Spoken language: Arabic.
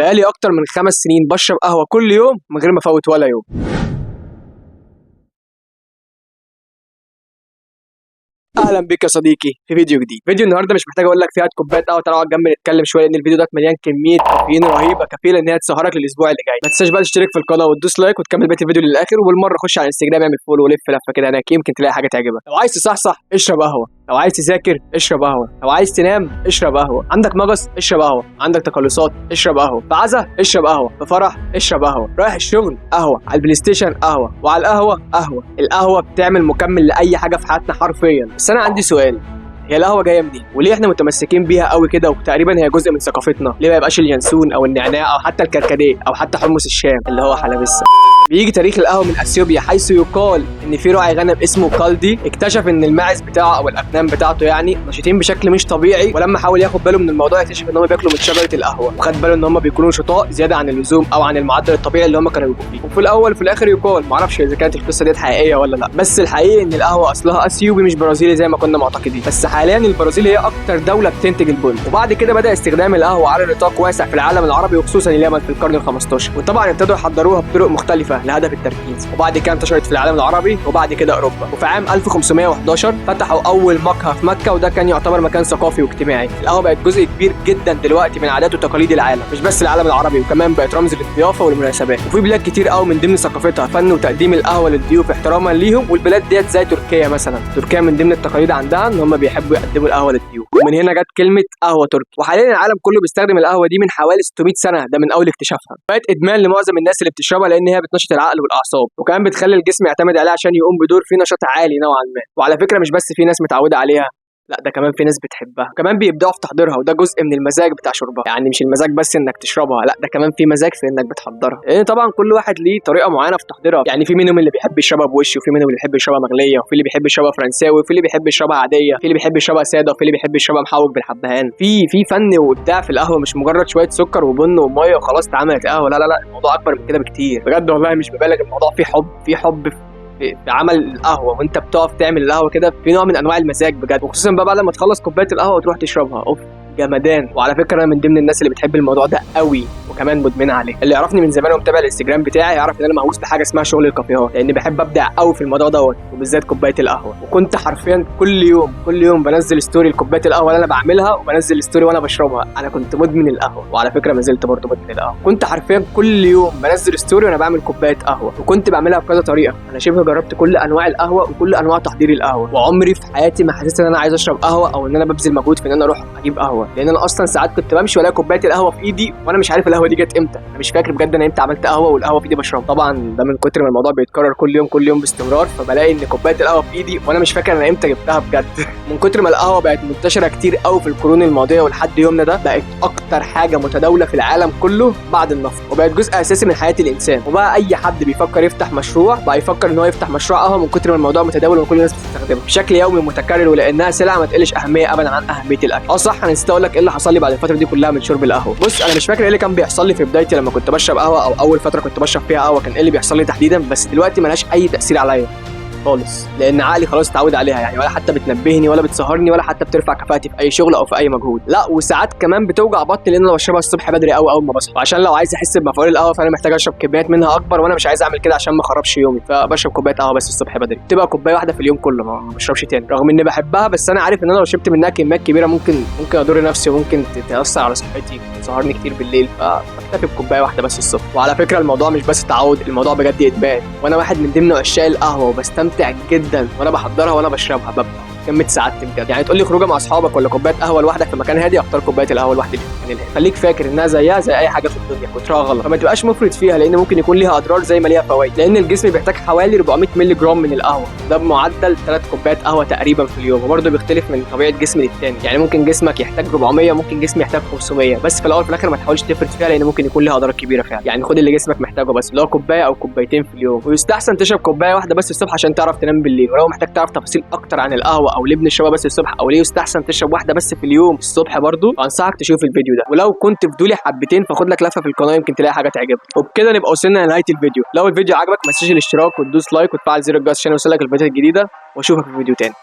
بقالي اكتر من 5 سنين بشرب قهوه كل يوم من غير ما افوت ولا يوم. اهلا بك يا صديقي في فيديو جديد. فيديو النهارده مش محتاج اقول لك فيه هات كوبايه قهوه تعالى جنب نتكلم شويه، لان الفيديو ده مليان كميه كافيين رهيبه كفيله ان هي تسهرك للاسبوع اللي جاي. ما تنساش بقى تشترك في القناه وتدوس لايك وتكمل بقيه الفيديو للاخر، وبالمره خش على الانستجرام اعمل فولو ولف لفه كده هناك يمكن تلاقي حاجه تعجبك. لو عايز تصحصح اشرب قهوه، لو عايز تذاكر اشرب قهوه، لو عايز تنام اشرب قهوه، عندك مغص اشرب قهوه، عندك تقلصات اشرب قهوه، في عزا اشرب قهوه، في فرح اشرب قهوه، رايح الشغل قهوه، على البلاي ستيشن قهوه، وعلى القهوه قهوه. القهوه بتعمل مكمل لاي حاجه في حياتنا حرفيا. بس انا عندي سؤال، هي القهوه جايه منين؟ وليه احنا متمسكين بيها قوي كده وتقريبا هي جزء من ثقافتنا؟ ليه ما يبقاش اليانسون او النعناع او حتى الكركديه او حتى حمص الشام اللي هو حلبسه؟ بيجي تاريخ القهوه من اثيوبيا، حيث يقال ان في راعي غنم اسمه كالدي اكتشف ان الماعز بتاعه او الاغنام بتاعته يعني نشيطين بشكل مش طبيعي، ولما حاول ياخد باله من الموضوع اكتشف ان هم بياكلوا من شجره القهوه، وخد باله ان هم بيكونوا شطاء زياده عن اللزوم او عن المعدل الطبيعي اللي هم كانوا بيبقوا فيه. وفي الاول وفي الاخر يقال، معرفش اذا كانت القصه ديت حقيقيه ولا لا، بس الحقيقي ان القهوه اصلها اثيوبي مش برازيلي زي ما كنا معتقدين. بس حاليا البرازيل هي اكتر دوله بتنتج البن، وبعد كده بدا استخدام القهوه على نطاق واسع في العالم العربي وخصوصا اليمن في القرن ال15، وطبعا ابتدوا يحضروها بطرق مختلفه لهدف التركيز، وبعد كده انتشرت في العالم العربي وبعد كده اوروبا. وفي عام 1511 فتحوا اول مقهى في مكه، وده كان يعتبر مكان ثقافي واجتماعي. القهوه بقت جزء كبير جدا دلوقتي من عادات وتقاليد العالم، مش بس العالم العربي، وكمان بقت رمز للضيافه والمناسبات. وفي بلاد كتير قوي من ضمن ثقافتها فن وتقديم القهوه للضيوف احتراما ليهم، والبلاد ديت زي تركيا مثلا. تركيا من ضمن التقاليد عندها ان هم بيحبوا يقدموا القهوه للضيوف، ومن هنا جت كلمه قهوه تركي. وحاليا العالم كله بيستخدم القهوه دي من حوالي 600 سنه، ده من اول اكتشافها. بقت ادمان لمعظم الناس اللي بتشربها لان هي بتنشط العقل والاعصاب، وكمان بتخلي الجسم يعتمد عليها عشان يقوم بدور فيه نشاط عالي نوعا ما. وعلى فكره مش بس في ناس متعوده عليها، لا ده كمان في ناس بتحبها، كمان بيبداوا في تحضيرها، وده جزء من المزاج بتاع شربها. يعني مش المزاج بس انك تشربها، لا ده كمان في مزاج في انك بتحضرها، لان طبعا كل واحد ليه طريقه معينه في تحضيرها. يعني في منهم اللي بيحب يشربها بوش، وفي منهم اللي بيحب يشربها مغليه، وفي اللي بيحب يشربها فرنساوي، وفي اللي بيحب يشربها عاديه، في اللي بيحب يشربها ساده، وفي اللي بيحب يشربها محوج بالحبهان. في فن وابداع في القهوه، مش مجرد شويه سكر وبن وميه وخلاص اتعملت قهوه. لا لا لا، الموضوع اكبر من كده بكتير بجد والله مش ببالغ. الموضوع فيه حب، في حب في عمل القهوه، وانت بتقف تعمل القهوه كده في نوع من انواع المزاج بجد، وخصوصا بقى بعد ما تخلص كوبايه القهوه وتروح تشربها، اوف جمدان. وعلى فكره انا من ضمن الناس اللي بتحب الموضوع ده قوي وكمان مدمنه عليه. اللي يعرفني من زمان ومتابع الانستجرام بتاعي يعرف ان انا مهووس بحاجه اسمها شغل الكافيهات، لان بحب ابدع قوي في الموضوع دوت، وبالذات كوبايه القهوه. وكنت حرفيا كل يوم بنزل ستوري لكوبايه القهوه اللي انا بعملها، وبنزل ستوري وانا بشربها. انا كنت مدمن القهوه، وعلى فكره ما زلت برضه مدمن القهوه. كنت حرفيا كل يوم بنزل ستوري وانا بعمل كوبايه قهوه، وكنت بعملها بكذا طريقه. انا شبه جربت كل انواع القهوه وكل انواع تحضير القهوه، وعمري في حياتي ما حسيت ان انا عايز اشرب قهوه او ان انا ببذل مجهود في ان انا اروح اجيب قهوه، لان انا اصلا ساعات كنت بمشي والاقي كوبايه القهوه في ايدي وانا مش عارف القهوه دي جت امتى. انا مش فاكر بجد انا امتى عملت قهوه والقهوه في ايدي بشرب. طبعا ده من كتر ما الموضوع بيتكرر كل يوم باستمرار، فبلاقي ان كوبايه القهوه في ايدي وانا مش فاكر انا امتى جبتها بجد. من كتر ما القهوه بقت منتشره كتير قوي في القرون الماضيه ولحد يومنا ده، بقت اكتر حاجه متداوله في العالم كله بعد النفط، وبقت جزء اساسي من حياه الانسان. وبقى اي حد بيفكر يفتح مشروع بقى يفكر ان هو يفتح مشروع قهوه من كتر ما الموضوع متداول وكل الناس بتستخدمه بشكل يومي متكرر، ولانها سلعه ما تقلش اهميه ابدا عن اهميه الاكل. صح، انا نسيت اقول لك ايه اللي حصل لي بعد الفتره دي كلها من شرب القهوه. بص انا مش فاكر ايه اللي كان بيحصل لي في بدايتي لما كنت بشرب قهوه، او اول فتره كنت بشرب فيها قهوه كان ايه اللي بيحصل لي تحديدا، بس دلوقتي ملهاش اي تاثير عليا خالص، لان عقلي خلاص اتعود عليها. يعني ولا حتى بتنبهني ولا بتسهرني ولا حتى بترفع كفاءتي في اي شغل او في اي مجهود، لا وساعات كمان بتوجع بطني لان انا بشربها الصبح بدري قوي اول ما بصحى. وعشان لو عايز احس بمفعول القهوه فانا محتاج اشرب كميات منها اكبر، وانا مش عايز اعمل كده عشان ما اخربش يومي، فبشرب كوبايه قهوه بس الصبح بدري، تبقى كوبايه واحده في اليوم كله، ما بشربش تاني، رغم اني بحبها. بس انا عارف ان انا لو شربت منها كميات كبيره ممكن اضر نفسي وممكن تاثر على صحتي، تسهرني كتير بالليل، فبكتفي بكوبايه واحده بس الصبح. وعلى فكره الموضوع مش بس تعود، الموضوع بجد ادمان، وانا واحد من ضمن عشاق القهوه وبستمتع جدا وانا بحضرها وانا بشربها، ببقى كميه سعادتي بجد. يعني تقول لي خروجه مع اصحابك ولا كوبايه قهوه لوحدك في مكان هادي، اختار كوبايه القهوه لوحدي. يعني خليك فاكر انها زيها زي اي حاجه في الدنيا، كترها غلط، فما تبقاش مفرط فيها لان ممكن يكون ليها اضرار زي ما ليها فوائد. لان الجسم بيحتاج حوالي 400 مللي جرام من القهوه، ده بمعدل 3 كوبايات قهوه تقريبا في اليوم، وبرده بيختلف من طبيعه جسم للتاني. يعني ممكن جسمك يحتاج 400، ممكن جسمي يحتاج 500، بس في الاول في الاخر ما تحاولش تفرط فيها لان ممكن يكون ليها اضرار كبيره فعلا. يعني خد اللي جسمك محتاجه بس، اللي هو كوبايه او كوبايتين في اليوم، ويستحسن تشرب كوبايه واحده بس الصبح عشان تعرف تنام بالليل. ولو محتاج تعرف تفاصيل اكتر عن القهوه او ليه بنشربها بس الصبح او ليه يستحسن تشرب واحده بس في اليوم الصبح برضو، انصحك تشوف الفيديو ده. ولو كنت فضولي حبتين فخد لك لفه في القناه يمكن تلاقي حاجه تعجبك. وبكده نبقى وصلنا لنهايه الفيديو. لو الفيديو عجبك ما تنساش الاشتراك وتدوس لايك وتفعل زر الجرس عشان يوصلك الفيديوهات الجديده، واشوفك في فيديو تاني.